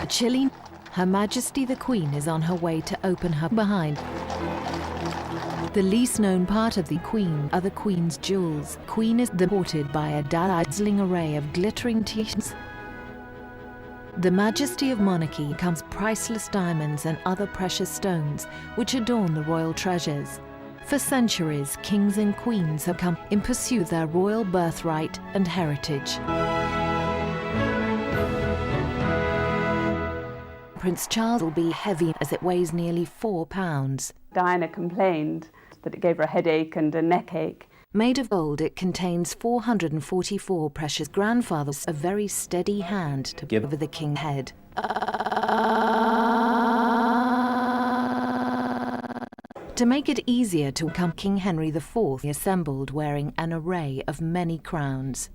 chilling. Her Majesty the Queen is on her way to open her behind. The least known part of the Queen are the Queen's jewels. Queen is supported by a dazzling array of glittering tiara. The majesty of monarchy comes priceless diamonds and other precious stones which adorn the royal treasures. For centuries, kings and queens have come in pursuit of their royal birthright and heritage. Prince Charles will be heavy as it weighs nearly 4 pounds. Diana complained that it gave her a headache and a neck ache. Made of gold, it contains 444 precious grandfathers, a very steady hand to give over the king's head. To make it easier to come, King Henry IV assembled wearing an array of many crowns.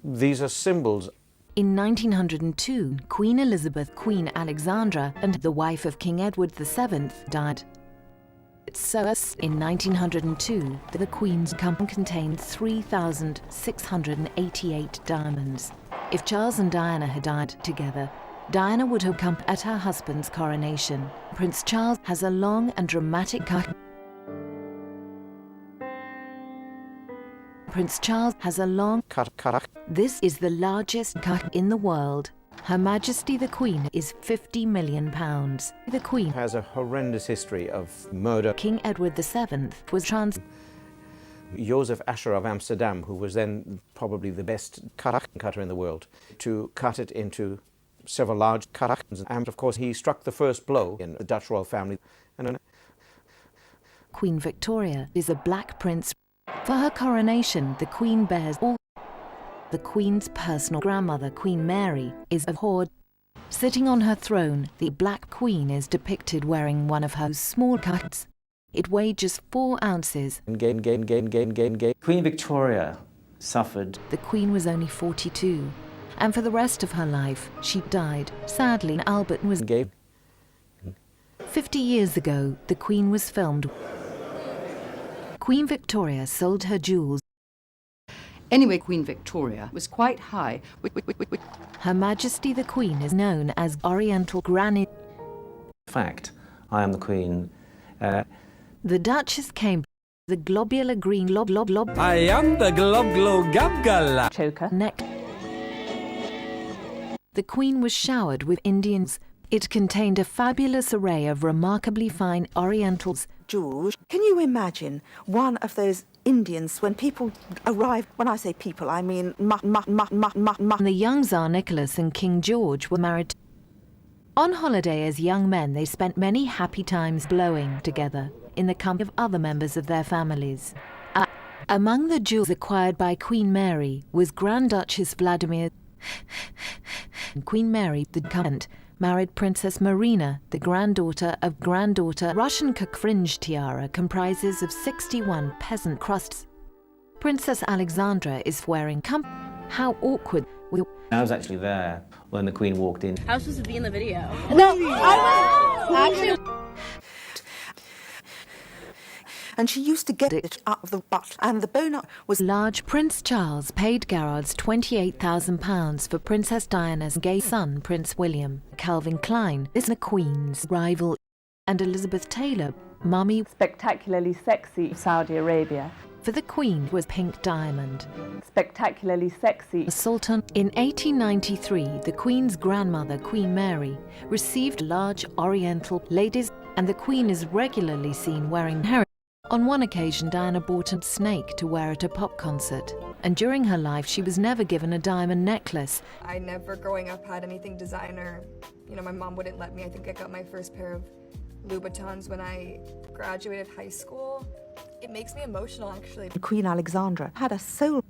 These are symbols. In 1902, Queen Elizabeth, Queen Alexandra, and the wife of King Edward VII died. So, in 1902, the Queen's cup contained 3,688 diamonds. If Charles and Diana had died together, Diana would have come at her husband's coronation. Prince Charles has a long and dramatic cut. Prince Charles has a long cut. This is the largest cut in the world. Her Majesty the Queen is £50 million. The Queen Has a horrendous history of murder. King Edward VII was Joseph Ascher of Amsterdam, who was then probably the best cutter in the world, to cut it into several large cuts. And of course he struck the first blow in the Dutch royal family. And Queen Victoria is a black prince. For her coronation, the Queen bears all. The Queen's personal grandmother, Queen Mary, is a hoard. Sitting on her throne, the Black Queen is depicted wearing one of her small cuts. It weighed just 4 ounces. Queen Victoria suffered. The Queen was only 42, and for the rest of her life, she died. Sadly, Albert was 50 years ago, the Queen was filmed. Queen Victoria sold her jewels. Anyway, Queen Victoria was quite high. Her Majesty the Queen is known as Oriental Granny. Fact, I am the Queen. The Duchess came the globular green lob. I am the glob-glo-gab-gala. Choker. Neck. The Queen was showered with Indians. It contained a fabulous array of remarkably fine Orientals. George, can you imagine one of those Indians when people arrived? When I say people, I mean The young Tsar Nicholas and King George were married. On holiday as young men, they spent many happy times blowing together in the company of other members of their families. Among the jewels acquired by Queen Mary was Grand Duchess Vladimir. Queen Mary the Count married Princess Marina, the granddaughter of granddaughter. Russian cook fringe tiara comprises of 61 peasant crusts. Princess Alexandra is wearing How awkward. I was actually there when the Queen walked in. I was supposed to be in the video. No, I actually. And she used to get it out of the butt, and the bone was large. Prince Charles paid Garrards £28,000 for Princess Diana's gay son, Prince William. Calvin Klein is the Queen's rival, and Elizabeth Taylor, mummy. Spectacularly sexy Saudi Arabia. For the Queen was pink diamond. Spectacularly sexy The Sultan. In 1893, the Queen's grandmother, Queen Mary, received large Oriental ladies, and the Queen is regularly seen wearing hair. On one occasion, Diana bought a snake to wear at a pop concert, and during her life she was never given a diamond necklace. I never, growing up, had anything designer. You know, my mom wouldn't let me. I think I got my first pair of Louboutins when I graduated high school. It makes me emotional, actually. Queen Alexandra had a soul.